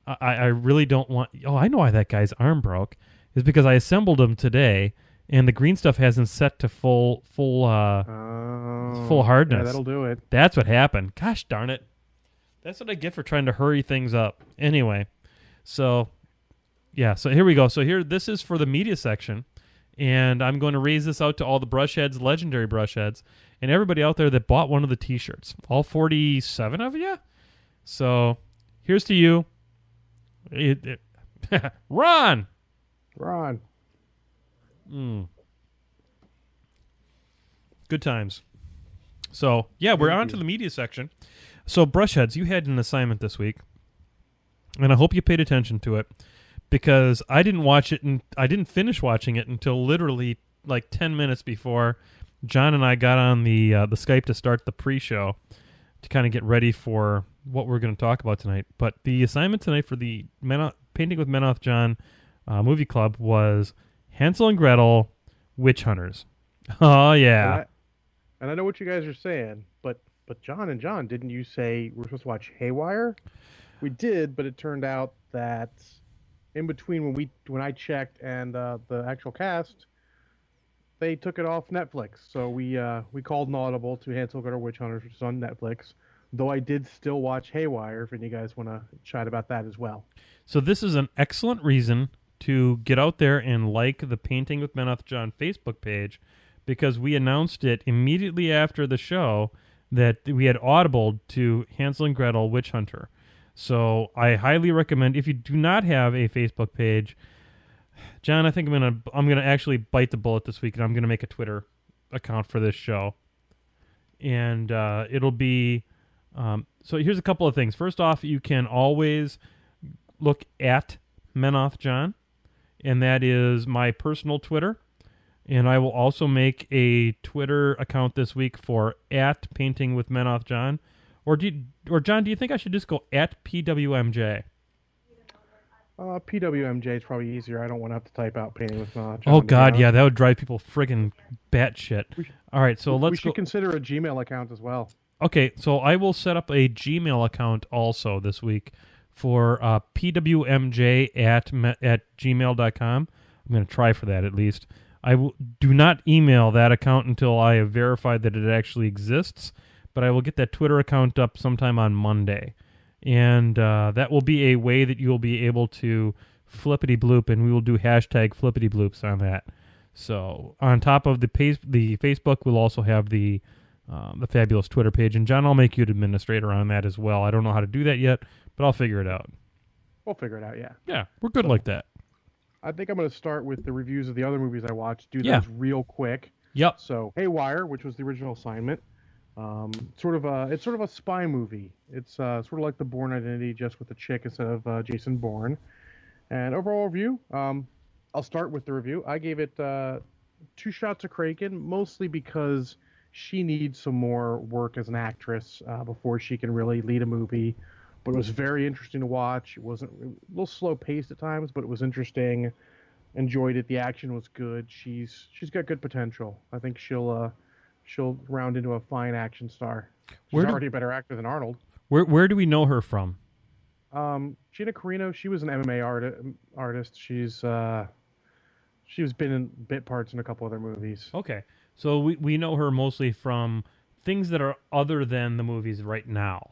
I really don't want. Oh, I know why that guy's arm broke. Is because I assembled him today, and the green stuff hasn't set to full hardness. Yeah, that'll do it. That's what happened. Gosh darn it! That's what I get for trying to hurry things up. Anyway, so yeah, so here we go. So this is for the media section. And I'm going to raise this out to all the brush heads, legendary brush heads, and everybody out there that bought one of the T-shirts. All 47 of you? So here's to you. Ron! Ron. Good times. So, yeah, we're on Indeed. to the media section. So, Brushheads, you had an assignment this week, and I hope you paid attention to it, because I didn't watch it, and I didn't finish watching it until literally like 10 minutes before John and I got on the Skype to start the pre-show to kind of get ready for what we're going to talk about tonight. But the assignment tonight for the Painting with MenothJohn movie club was Hansel and Gretel, Witch Hunters. Oh, yeah. And I know what you guys are saying, but John and John, didn't you say we're supposed to watch Haywire? We did, but it turned out that in between when I checked and the actual cast, they took it off Netflix. So we called an audible to Hansel and Gretel Witch Hunters, which is on Netflix. Though I did still watch Haywire, if any of you guys want to chat about that as well. So this is an excellent reason to get out there and like the Painting with MenothJohn Facebook page, because we announced it immediately after the show that we had audibled to Hansel and Gretel Witch Hunter. So I highly recommend, if you do not have a Facebook page, John, I think I'm gonna actually bite the bullet this week, and I'm gonna make a Twitter account for this show, and it'll be. So here's a couple of things. First off, you can always look at MenothJohn, and that is my personal Twitter. And I will also make a Twitter account this week for at Painting with MenothJohn. Or John, do you think I should just go at PwMJ? PwMJ is probably easier. I don't want to have to type out Painting with MenothJohn. Oh God, yeah, that would drive people friggin' batshit. All right, so we should consider a Gmail account as well. Okay, so I will set up a Gmail account also this week for PwMJ at gmail.com. I'm going to try for that at least. Do not email that account until I have verified that it actually exists, but I will get that Twitter account up sometime on Monday. And that will be a way that you'll be able to Flippity Bloop, and we will do hashtag Flippity Bloops on that. So on top of the Facebook, we'll also have the fabulous Twitter page. And John, I'll make you an administrator on that as well. I don't know how to do that yet, but I'll figure it out. We'll figure it out, yeah. Yeah, we're good like that. I think I'm going to start with the reviews of the other movies I watched. Do those real quick. Yep. So Haywire, which was the original assignment, it's sort of a spy movie. It's sort of like The Bourne Identity, just with a chick instead of Jason Bourne. And overall review, I'll start with the review. I gave it 2 shots of Kraken, mostly because she needs some more work as an actress before she can really lead a movie. But it was very interesting to watch. It wasn't a little slow paced at times, but it was interesting. Enjoyed it. The action was good. She's got good potential. I think she'll round into a fine action star. She's already a better actor than Arnold. Where do we know her from? Gina Carino. She was an MMA artist. She's been in bit parts in a couple other movies. Okay, so we know her mostly from things that are other than the movies right now.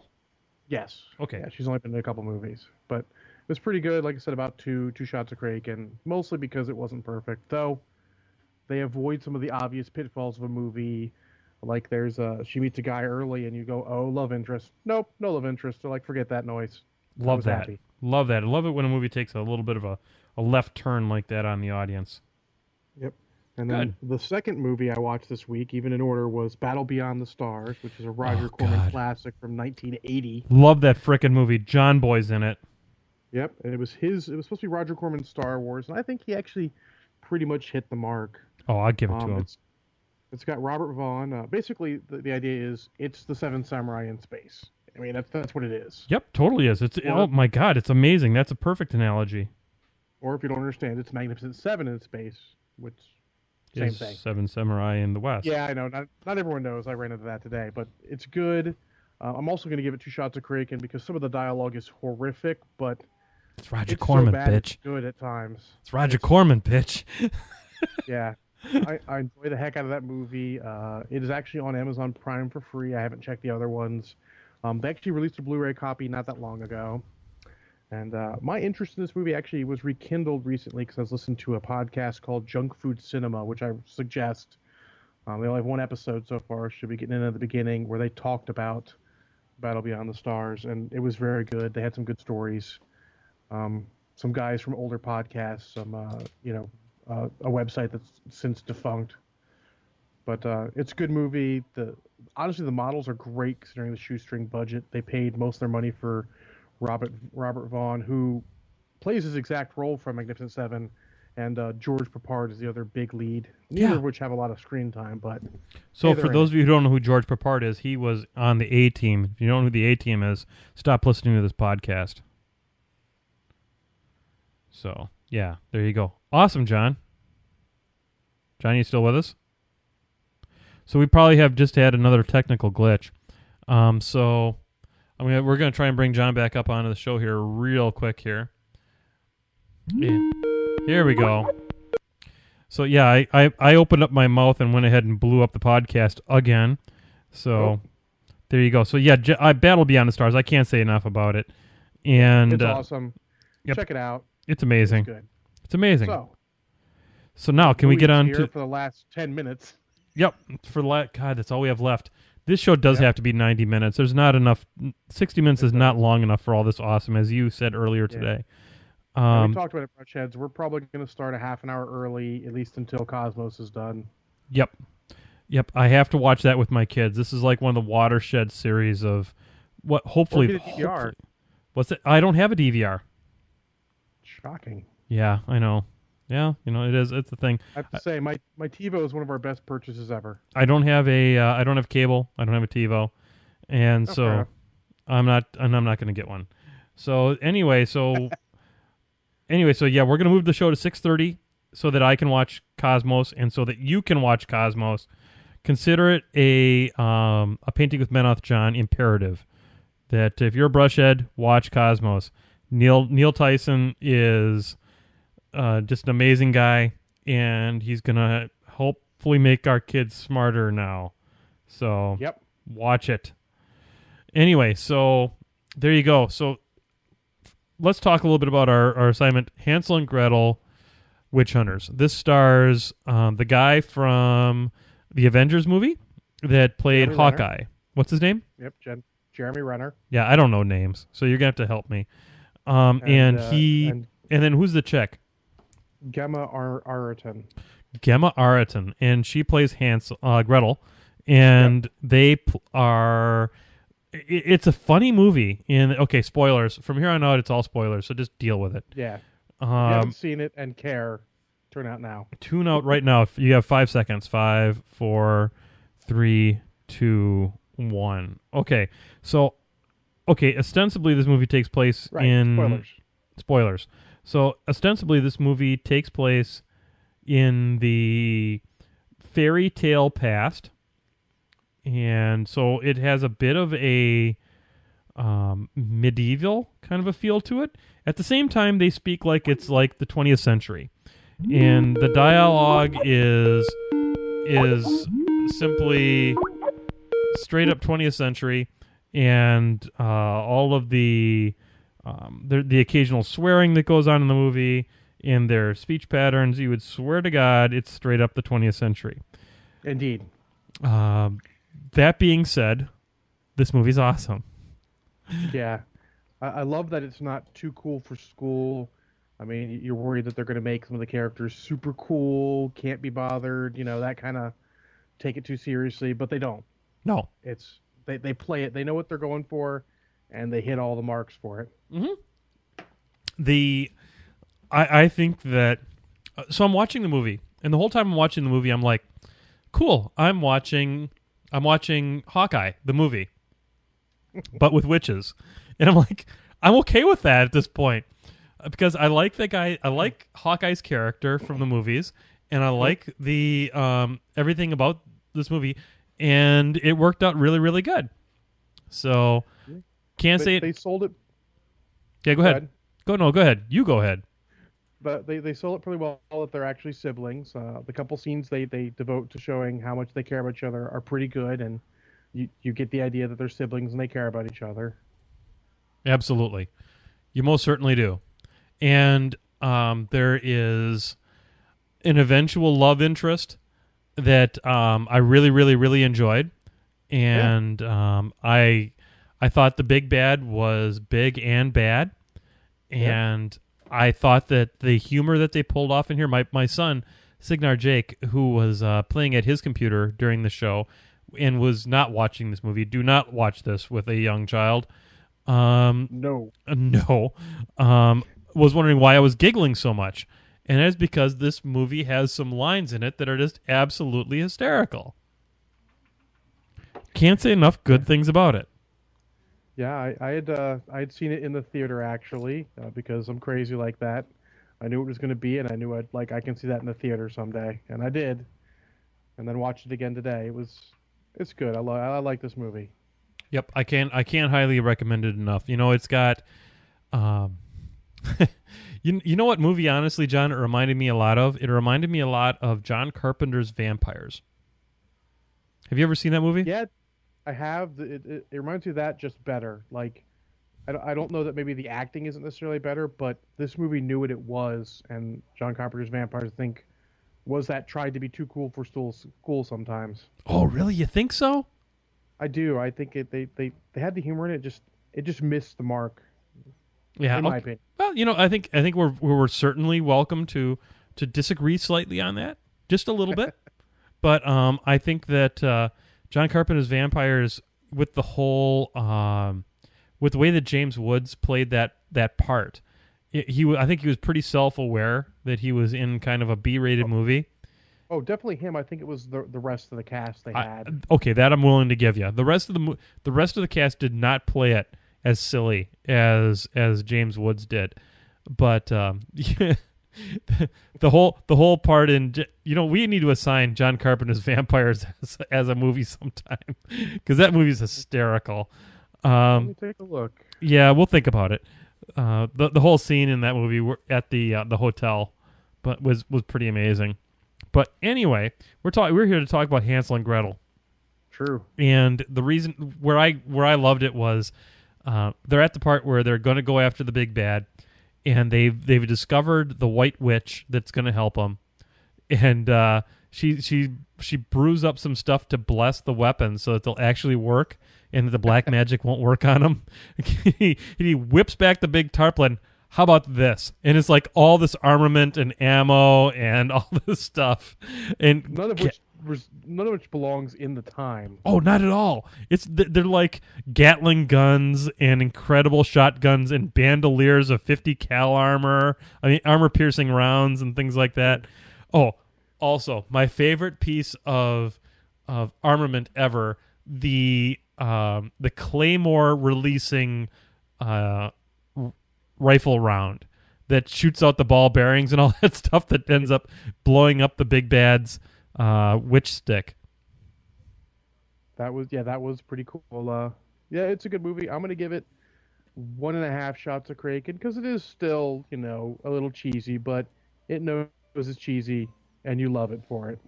Yes. Okay. Yeah, she's only been in a couple movies, but it was pretty good. Like I said, about two shots of Kraken, mostly because it wasn't perfect. Though they avoid some of the obvious pitfalls of a movie. Like she meets a guy early, and you go, "Oh, love interest." Nope, no love interest. They're like, forget that noise. Love that. Happy. Love that. I love it when a movie takes a little bit of a left turn like that on the audience. Yep. And then the second movie I watched this week, even in order, was Battle Beyond the Stars, which is a Roger Corman classic from 1980. Love that frickin' movie. John Boy's in it. Yep, and it was supposed to be Roger Corman's Star Wars, and I think he actually pretty much hit the mark. Oh, I'll give it to him. It's got Robert Vaughn. Basically, the idea is it's the Seven Samurai in space. I mean, that's what it is. Yep, totally is. Oh my God, it's amazing. That's a perfect analogy. Or if you don't understand, it's Magnificent Seven in space, which same thing. Seven Samurai in the West. Yeah, I know. Not everyone knows. I ran into that today, but it's good. I'm also going to give it 2 shots of Kraken because some of the dialogue is horrific, but it's Roger Corman, so bad, bitch. It's good at times. It's Roger Corman, bitch. Yeah. I enjoy the heck out of that movie. It is actually on Amazon Prime for free. I haven't checked the other ones. They actually released a Blu-ray copy not that long ago. And my interest in this movie actually was rekindled recently because I was listening to a podcast called Junk Food Cinema, which I suggest. They only have 1 episode so far. Should be getting in at the beginning, where they talked about Battle Beyond the Stars, and it was very good. They had some good stories. Some guys from older podcasts, a website that's since defunct. But it's a good movie. Honestly, the models are great considering the shoestring budget. They paid most of their money for Robert Vaughn, who plays his exact role from Magnificent Seven, and George Papard is the other big lead. Neither of which have a lot of screen time. But so for those of you who don't know who George Papard is, he was on the A Team. If you don't know who the A Team is, stop listening to this podcast. So yeah, there you go. Awesome, John. John, you still with us? So we probably have just had another technical glitch. So we're going to try and bring John back up onto the show here real quick here. Yeah. Here we go. So yeah, I opened up my mouth and went ahead and blew up the podcast again. So there you go. So yeah, Battle Beyond the Stars. I can't say enough about it. And it's awesome. Yep. Check it out. It's amazing. It's good. It's amazing. So now can we get on to for the last 10 minutes? Yep. God, that's all we have left. This show does have to be 90 minutes. There's not enough. 60 minutes is not long enough for all this awesome, as you said earlier today. We talked about it, Brush Heads. We're probably going to start a half an hour early, at least until Cosmos is done. Yep. I have to watch that with my kids. This is like one of the watershed series of what. Hopefully, the DVR. What's it? I don't have a DVR. Shocking. Yeah, I know. Yeah, it is. It's the thing. I have to say, my TiVo is one of our best purchases ever. I don't have I don't have cable. I don't have a TiVo, and so I'm not going to get one. So anyway, yeah, we're going to move the show to 6:30 so that I can watch Cosmos and so that you can watch Cosmos. Consider it a Painting with MenothJohn imperative. That if you're a brushhead, watch Cosmos. Neil Tyson is just an amazing guy, and he's gonna hopefully make our kids smarter now. So watch it. Anyway, so there you go. So let's talk a little bit about our assignment, Hansel and Gretel, Witch Hunters. This stars the guy from the Avengers movie that played Jeremy Hawkeye. Renner. What's his name? Yep, Jeremy Renner. Yeah, I don't know names, so you're gonna have to help me. And then who's the chick? Gemma Arterton. Gemma Arterton, and she plays Gretel, and they are. It's a funny movie. Okay, spoilers. From here on out, it's all spoilers, so just deal with it. Yeah. If you haven't seen it and care, turn out now. Tune out right now. You have 5 seconds. 5, 4, 3, 2, 1. Okay, so ostensibly this movie takes place in spoilers. So ostensibly this movie takes place in the fairy tale past, and so it has a bit of a medieval kind of a feel to it. At the same time, they speak like it's like the 20th century, and the dialogue is simply straight up 20th century, and all of the occasional swearing that goes on in the movie and their speech patterns, you would swear to God it's straight up the 20th century. Indeed. That being said, this movie's awesome. Yeah. I love that it's not too cool for school. I mean, you're worried that they're going to make some of the characters super cool, can't be bothered, that kind of take it too seriously, but they don't. No. They play it. They know what they're going for, and they hit all the marks for it. Mm-hmm. I think that so I'm watching the movie, and the whole time I'm watching the movie, I'm like, cool. I'm watching Hawkeye, the movie, but with witches, and I'm like, I'm okay with that at this point because I like the guy. I like Hawkeye's character from the movies, and I like the everything about this movie, and it worked out really, really good. So can't say it. They sold it. Yeah, go ahead. Go ahead. You go ahead. But they sold it pretty well that they're actually siblings. The couple scenes they devote to showing how much they care about each other are pretty good, and you get the idea that they're siblings and they care about each other. Absolutely. You most certainly do. And there is an eventual love interest that I really, really, really enjoyed. And I thought the big bad was big and bad. And I thought that the humor that they pulled off in here, my son Signar Jake, who was playing at his computer during the show and was not watching this movie. Do not watch this with a young child. No. No. Was wondering why I was giggling so much. And it's because this movie has some lines in it that are just absolutely hysterical. Can't say enough good things about it. Yeah, I had seen it in the theater actually because I'm crazy like that. I knew it was going to be, and I knew I can see that in the theater someday, and I did. And then watched it again today. It's good. I like this movie. Yep, I can't highly recommend it enough. You know, it's got, you know what movie honestly, John, it reminded me a lot of. It reminded me a lot of John Carpenter's Vampires. Have you ever seen that movie? Yeah, I have. It reminds me of that, just better. Like, I don't know that maybe the acting isn't necessarily better, but this movie knew what it was, and John Carpenter's Vampires, I think, was that tried to be too cool for school sometimes. Oh, really? You think so? I do. I think they had the humor in it. It just missed the mark. Yeah, in my opinion. Well, you know, I think we're certainly welcome to disagree slightly on that, just a little bit. But I think that John Carpenter's Vampires, with the whole with the way that James Woods played that part, I think he was pretty self-aware that he was in kind of a B-rated movie. Oh, definitely him. I think it was the rest of the cast they had. Okay, that I'm willing to give you. The rest of the cast did not play it as silly as James Woods did, but the whole part in, you know, we need to assign John Carpenter's Vampires as a movie sometime, because that movie's hysterical. Let me take a look. Yeah, we'll think about it. The whole scene in that movie at the hotel, but was pretty amazing. But anyway, we're here to talk about Hansel and Gretel. True. And the reason where I loved it was they're at the part where they're going to go after the big bad, and they've discovered the white witch that's going to help them, and she brews up some stuff to bless the weapons so that they'll actually work, and that the black magic won't work on them. he whips back the big tarpaulin. How about this? And it's like all this armament and ammo and all this stuff, and none of which belongs in the time. Oh, not at all. They're like Gatling guns and incredible shotguns and bandoliers of 50 cal armor. I mean, armor-piercing rounds and things like that. Oh, also, my favorite piece of armament ever, the Claymore releasing rifle round that shoots out the ball bearings and all that stuff that ends up blowing up the big bad's witch stick. That was pretty cool. Yeah, it's a good movie. I'm gonna give it 1.5 shots of Kraken because it is still, you know, a little cheesy, but it knows it's cheesy and you love it for it.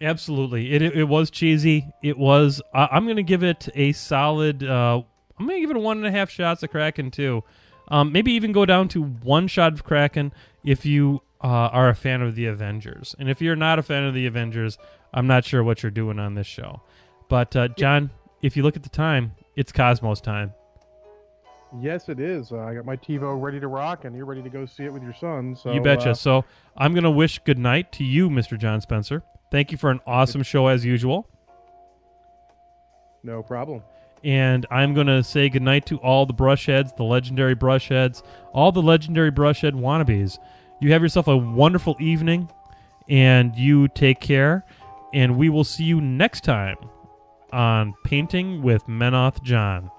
Absolutely, it was cheesy. It was. I'm gonna give it a solid. I'm gonna give it 1.5 shots of Kraken too. Maybe even go down to 1 shot of Kraken if you are a fan of the Avengers. And if you're not a fan of the Avengers, I'm not sure what you're doing on this show. But, John, if you look at the time, it's Cosmos time. Yes, it is. I got my TiVo ready to rock, and you're ready to go see it with your son. So you betcha. So I'm going to wish good night to you, Mr. John Spencer. Thank you for an awesome show as usual. No problem. And I'm going to say goodnight to all the brushheads, the legendary brushheads, all the legendary brushhead wannabes. You have yourself a wonderful evening, and you take care, and we will see you next time on Painting with MenothJohn.